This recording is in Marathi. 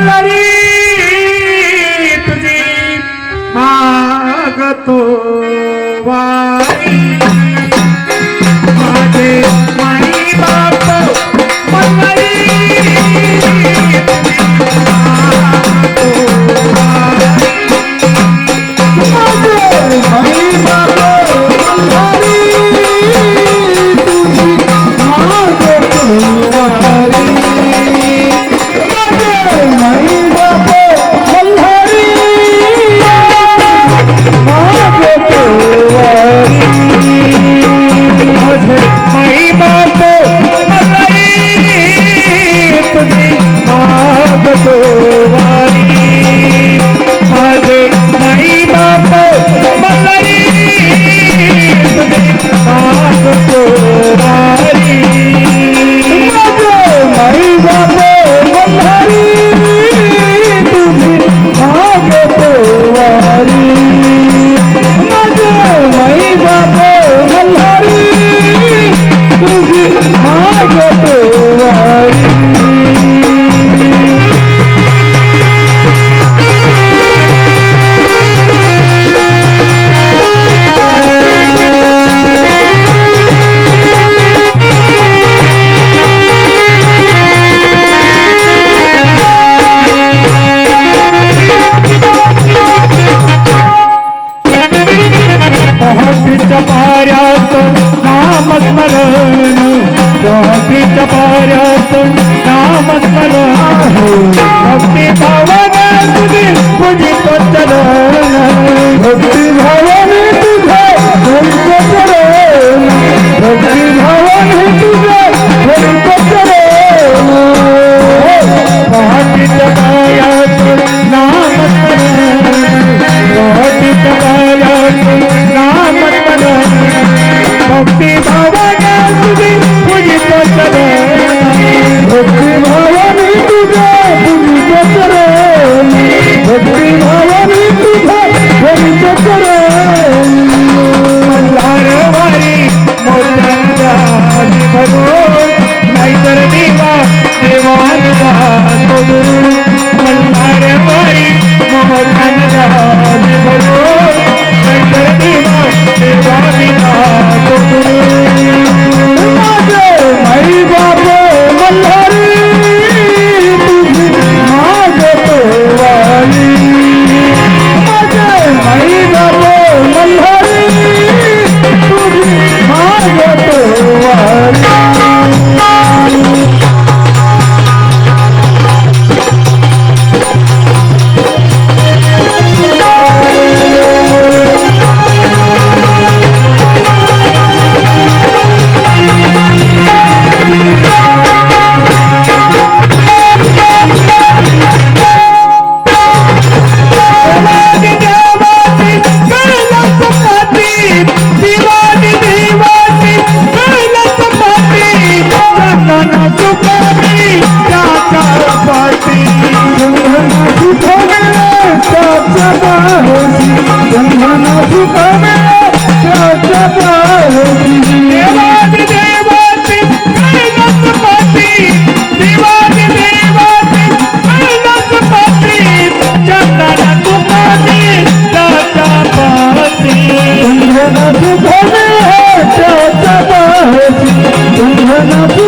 मल्हारी तुझी मागतो वारी माझे माई बाप मल्हारी भक्ति भावाने तुझे पूजित चरण भक्ति भावाने तुझे पूजित चरण भक्ति भावाने तुझे पूजित चरण पहाटित पायात नाम स्मरण पहाटित पायात नाम स्मरण भक्ति भावाने तुझे पूजित चरण भक्ति भावाने तुझे पूजित चरण भक्ति भावाने तुझे पूजित चरण मल्हारवारी मोदंगाज भगवान नाहीतर देवा देवांचा सोडून मल्हारवारी मोदंगाज भगवान नाहीतर देवा देवांचा सोडून माझे माई बाप मल्हारी तुझी मागतो वारी माझे माई बाप मल्हारी तुझी मागतो वारी तुम्हाला